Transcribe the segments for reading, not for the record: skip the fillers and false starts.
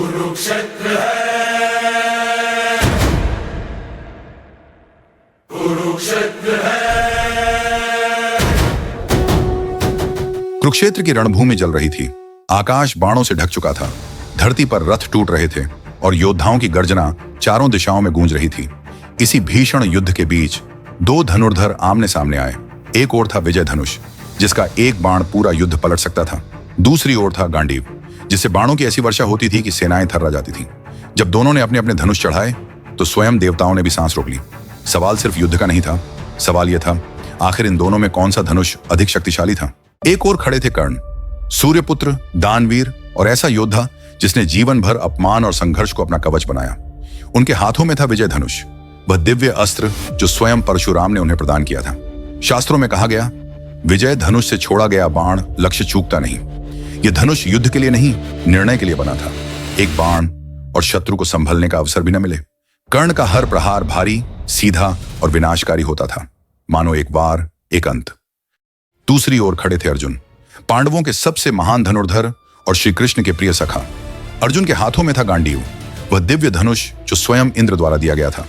कुरुक्षेत्र है, कुरुक्षेत्र है। कुरुक्षेत्र की रणभूमि जल रही थी। आकाश बाणों से ढक चुका था। धरती पर रथ टूट रहे थे और योद्धाओं की गर्जना चारों दिशाओं में गूंज रही थी। इसी भीषण युद्ध के बीच दो धनुर्धर आमने सामने आए। एक ओर था विजय धनुष, जिसका एक बाण पूरा युद्ध पलट सकता था। दूसरी ओर था गांडीव, जिससे बाणों की ऐसी वर्षा होती थी कि सेनाएं थर्रा जाती थीं। जब दोनों ने अपने अपने धनुष चढ़ाए तो स्वयं देवताओं ने भी सांस रोक ली। सवाल सिर्फ युद्ध का नहीं था, सवाल यह था आखिर इन दोनों में कौन सा धनुष अधिक शक्तिशाली था। एक ओर खड़े थे कर्ण, सूर्यपुत्र, दानवीर और ऐसा योद्धा जिसने जीवन भर अपमान और संघर्ष को अपना कवच बनाया। उनके हाथों में था विजय धनुष, वह दिव्य अस्त्र जो स्वयं परशुराम ने उन्हें प्रदान किया था। शास्त्रों में कहा गया, विजय धनुष से छोड़ा गया बाण लक्ष्य चूकता नहीं। यह धनुष युद्ध के लिए नहीं, निर्णय के लिए बना था। एक बाण और शत्रु को संभलने का अवसर भी न मिले। कर्ण का हर प्रहार भारी, सीधा और विनाशकारी होता था, मानो एक वार, एक अंत। दूसरी ओर खड़े थे अर्जुन, पांडवों के सबसे महान धनुर्धर और श्री कृष्ण के प्रिय सखा। अर्जुन के हाथों में था गांडीव, वह दिव्य धनुष जो स्वयं इंद्र द्वारा दिया गया था।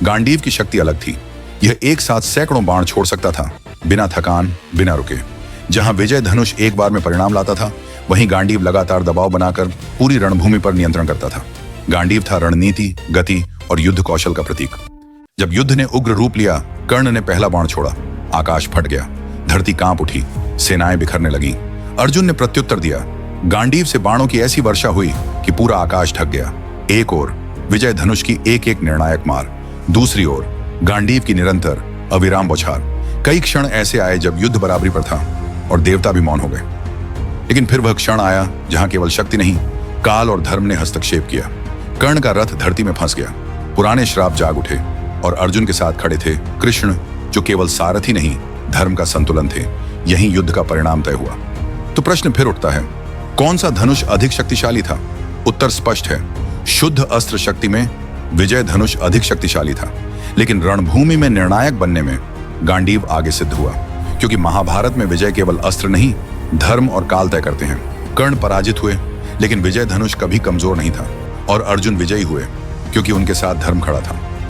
गांडीव की शक्ति अलग थी। यह एक साथ सैकड़ों बाण छोड़ सकता था, बिना थकान, बिना रुके। जहां विजय धनुष एक बार में परिणाम लाता था, वहीं गांडीव लगातार दबाव बनाकर पूरी रणभूमि पर नियंत्रण करता था। गांडीव था रणनीति, गति और युद्ध कौशल का प्रतीक। जब युद्ध ने उग्र रूप लिया, कर्ण ने पहला बाण छोड़ा। आकाश फट गया, धरती कांप उठी, सेनाएं बिखरने लगी। अर्जुन ने प्रत्युत्तर दिया। गांडीव से बाणों की ऐसी वर्षा हुई कि पूरा आकाश ढक गया। एक ओर विजय धनुष की एक एक निर्णायक मार, दूसरी ओर गांडीव की निरंतर अविराम बौछार। कई क्षण ऐसे आए जब युद्ध बराबरी पर था और देवता भी मौन हो गए। लेकिन फिर वह क्षण आया जहां केवल शक्ति नहीं, काल और धर्म ने हस्तक्षेप किया। कर्ण का रथ धरती में फंस गया, पुराने श्राप जाग उठे और अर्जुन के साथ खड़े थे कृष्ण, जो केवल सारथी नहीं, धर्म का संतुलन थे। यही युद्ध का परिणाम तय हुआ। तो प्रश्न फिर उठता है, कौन सा धनुष अधिक शक्तिशाली था? उत्तर स्पष्ट है, शुद्ध अस्त्र शक्ति में विजय धनुष अधिक शक्तिशाली था। लेकिन रणभूमि में निर्णायक बनने में गांडीव आगे सिद्ध हुआ, क्योंकि महाभारत में विजय केवल अस्त्र नहीं, धर्म और काल तय करते हैं। कर्ण पराजित हुए, लेकिन विजय धनुष कभी कमजोर नहीं था, और अर्जुन विजयी हुए क्योंकि उनके साथ धर्म खड़ा था।